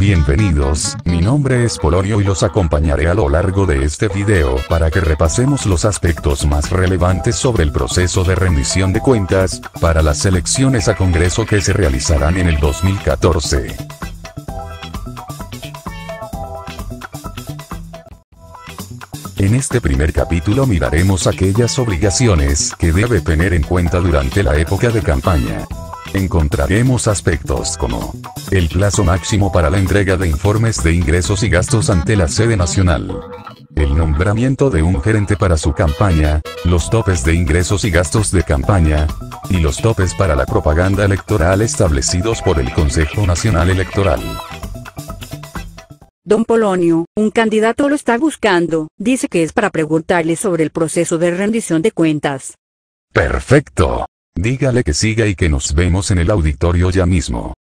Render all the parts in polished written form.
Bienvenidos, mi nombre es Polonio y los acompañaré a lo largo de este video para que repasemos los aspectos más relevantes sobre el proceso de rendición de cuentas, para las elecciones a Congreso que se realizarán en el 2014. En este primer capítulo miraremos aquellas obligaciones que debe tener en cuenta durante la época de campaña. Encontraremos aspectos como el plazo máximo para la entrega de informes de ingresos y gastos ante la sede nacional, el nombramiento de un gerente para su campaña, los topes de ingresos y gastos de campaña, y los topes para la propaganda electoral establecidos por el Consejo Nacional Electoral. Don Polonio, un candidato lo está buscando, dice que es para preguntarle sobre el proceso de rendición de cuentas. Perfecto. Dígale que siga y que nos vemos en el auditorio ya mismo.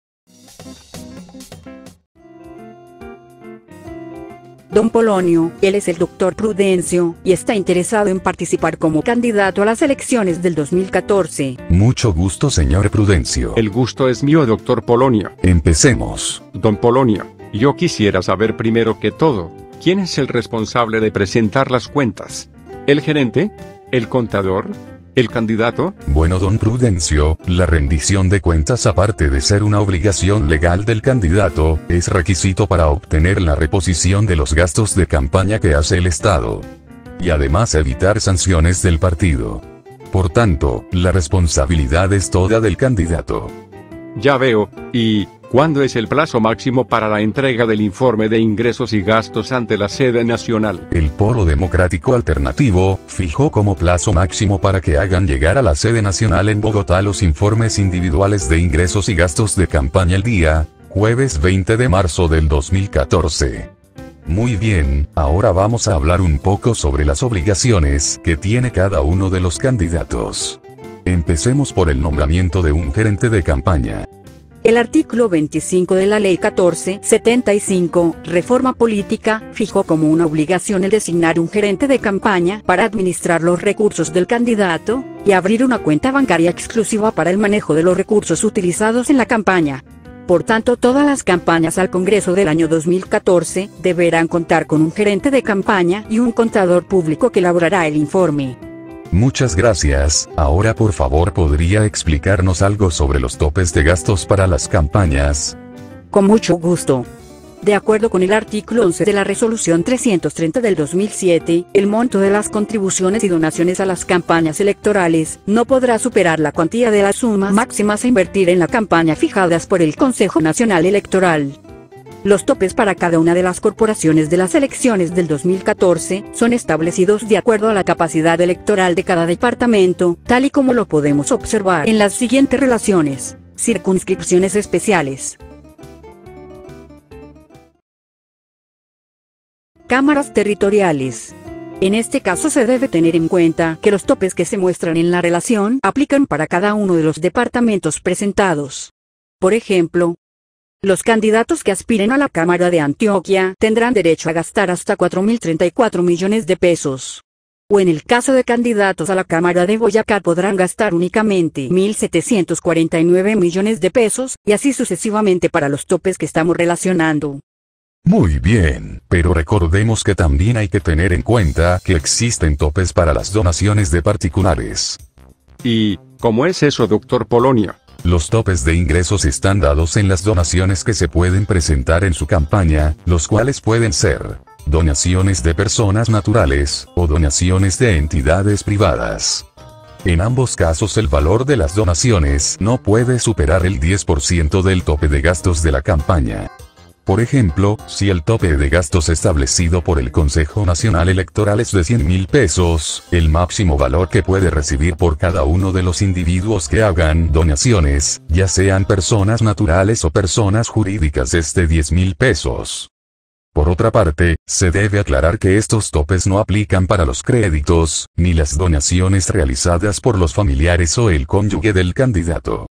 Don Polonio, él es el doctor Prudencio, y está interesado en participar como candidato a las elecciones del 2014. Mucho gusto, señor Prudencio. El gusto es mío, doctor Polonio. Empecemos. Don Polonio, yo quisiera saber primero que todo, ¿quién es el responsable de presentar las cuentas? ¿El gerente? ¿El contador? ¿El candidato? Bueno, don Prudencio, la rendición de cuentas, aparte de ser una obligación legal del candidato, es requisito para obtener la reposición de los gastos de campaña que hace el Estado. Y además evitar sanciones del partido. Por tanto, la responsabilidad es toda del candidato. Ya veo, ¿y cuándo es el plazo máximo para la entrega del informe de ingresos y gastos ante la sede nacional? El Polo Democrático Alternativo fijó como plazo máximo para que hagan llegar a la sede nacional en Bogotá los informes individuales de ingresos y gastos de campaña el día jueves 20 de marzo del 2014. Muy bien, ahora vamos a hablar un poco sobre las obligaciones que tiene cada uno de los candidatos. Empecemos por el nombramiento de un gerente de campaña. El artículo 25 de la Ley 1475, Reforma Política, fijó como una obligación el designar un gerente de campaña para administrar los recursos del candidato, y abrir una cuenta bancaria exclusiva para el manejo de los recursos utilizados en la campaña. Por tanto, todas las campañas al Congreso del año 2014 deberán contar con un gerente de campaña y un contador público que elaborará el informe. Muchas gracias. Ahora por favor, ¿podría explicarnos algo sobre los topes de gastos para las campañas? Con mucho gusto. De acuerdo con el artículo 11 de la Resolución 330 del 2007, el monto de las contribuciones y donaciones a las campañas electorales no podrá superar la cuantía de las sumas máximas a invertir en la campaña fijadas por el Consejo Nacional Electoral. Los topes para cada una de las corporaciones de las elecciones del 2014 son establecidos de acuerdo a la capacidad electoral de cada departamento, tal y como lo podemos observar en las siguientes relaciones. Circunscripciones especiales. Cámaras territoriales. En este caso se debe tener en cuenta que los topes que se muestran en la relación aplican para cada uno de los departamentos presentados. Por ejemplo, los candidatos que aspiren a la Cámara de Antioquia tendrán derecho a gastar hasta 4.034 millones de pesos. O en el caso de candidatos a la Cámara de Boyacá podrán gastar únicamente 1.749 millones de pesos, y así sucesivamente para los topes que estamos relacionando. Muy bien, pero recordemos que también hay que tener en cuenta que existen topes para las donaciones de particulares. ¿Y cómo es eso, doctor Polonio? Los topes de ingresos están dados en las donaciones que se pueden presentar en su campaña, los cuales pueden ser donaciones de personas naturales, o donaciones de entidades privadas. En ambos casos el valor de las donaciones no puede superar el 10% del tope de gastos de la campaña. Por ejemplo, si el tope de gastos establecido por el Consejo Nacional Electoral es de 100.000 pesos, el máximo valor que puede recibir por cada uno de los individuos que hagan donaciones, ya sean personas naturales o personas jurídicas, es de 10.000 pesos. Por otra parte, se debe aclarar que estos topes no aplican para los créditos, ni las donaciones realizadas por los familiares o el cónyuge del candidato.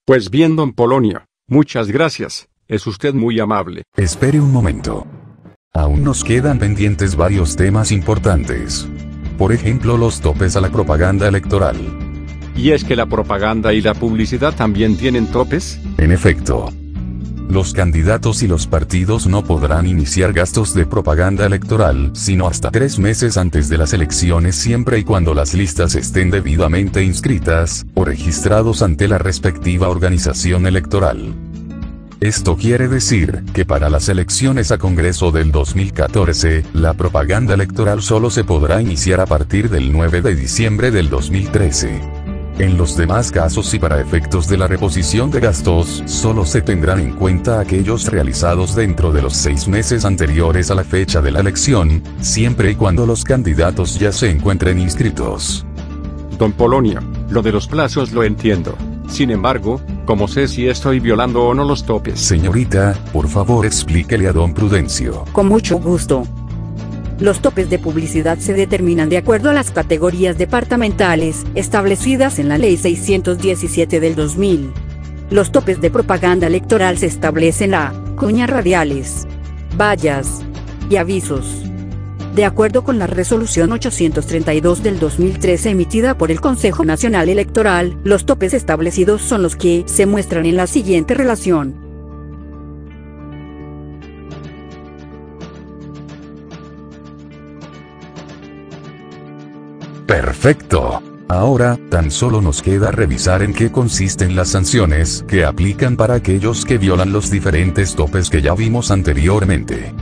Pues bien, don Polonio, muchas gracias. Es usted muy amable. Espere un momento. Aún nos quedan pendientes varios temas importantes. Por ejemplo, los topes a la propaganda electoral. ¿Y es que la propaganda y la publicidad también tienen topes? En efecto. Los candidatos y los partidos no podrán iniciar gastos de propaganda electoral, sino hasta 3 meses antes de las elecciones, siempre y cuando las listas estén debidamente inscritas, o registrados ante la respectiva organización electoral. Esto quiere decir, que para las elecciones a Congreso del 2014, la propaganda electoral solo se podrá iniciar a partir del 9 de diciembre del 2013. En los demás casos y para efectos de la reposición de gastos, solo se tendrán en cuenta aquellos realizados dentro de los 6 meses anteriores a la fecha de la elección, siempre y cuando los candidatos ya se encuentren inscritos. Don Polonio, lo de los plazos lo entiendo. Sin embargo, ¿cómo sé si estoy violando o no los topes? Señorita, por favor explíquele a don Prudencio. Con mucho gusto. Los topes de publicidad se determinan de acuerdo a las categorías departamentales, establecidas en la Ley 617 del 2000. Los topes de propaganda electoral se establecen a cuñas radiales, vallas y avisos. De acuerdo con la Resolución 832 del 2013 emitida por el Consejo Nacional Electoral, los topes establecidos son los que se muestran en la siguiente relación. Perfecto. Ahora, tan solo nos queda revisar en qué consisten las sanciones que aplican para aquellos que violan los diferentes topes que ya vimos anteriormente.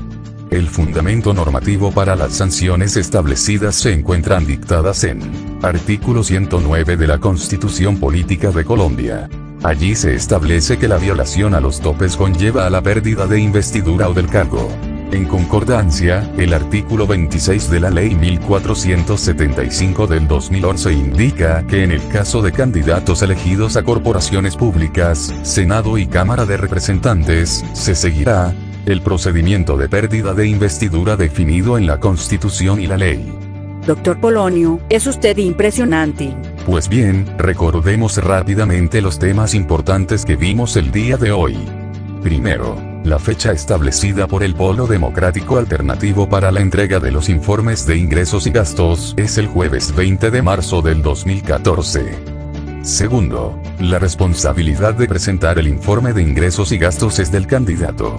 El fundamento normativo para las sanciones establecidas se encuentran dictadas en artículo 109 de la Constitución Política de Colombia. Allí se establece que la violación a los topes conlleva a la pérdida de investidura o del cargo. En concordancia, el artículo 26 de la Ley 1475 del 2011 indica que en el caso de candidatos elegidos a corporaciones públicas, Senado y Cámara de Representantes, se seguirá el procedimiento de pérdida de investidura definido en la Constitución y la ley. Doctor Polonio, es usted impresionante. Pues bien, recordemos rápidamente los temas importantes que vimos el día de hoy. Primero, la fecha establecida por el Polo Democrático Alternativo para la entrega de los informes de ingresos y gastos es el jueves 20 de marzo del 2014. Segundo, la responsabilidad de presentar el informe de ingresos y gastos es del candidato.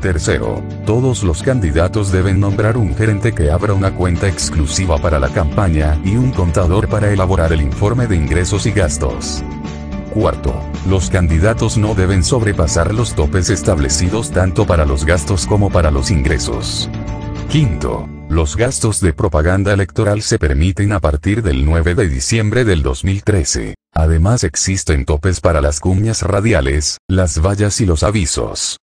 Tercero, todos los candidatos deben nombrar un gerente que abra una cuenta exclusiva para la campaña y un contador para elaborar el informe de ingresos y gastos. Cuarto, los candidatos no deben sobrepasar los topes establecidos tanto para los gastos como para los ingresos. Quinto, los gastos de propaganda electoral se permiten a partir del 9 de diciembre del 2013. Además existen topes para las cuñas radiales, las vallas y los avisos.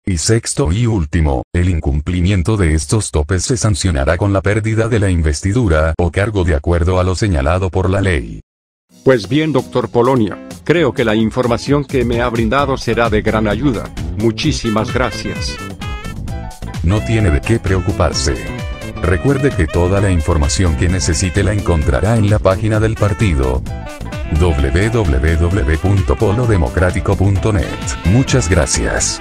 Y sexto y último, el incumplimiento de estos topes se sancionará con la pérdida de la investidura o cargo de acuerdo a lo señalado por la ley. Pues bien, doctor Polonio, creo que la información que me ha brindado será de gran ayuda. Muchísimas gracias. No tiene de qué preocuparse. Recuerde que toda la información que necesite la encontrará en la página del partido www.polodemocrático.net. Muchas gracias.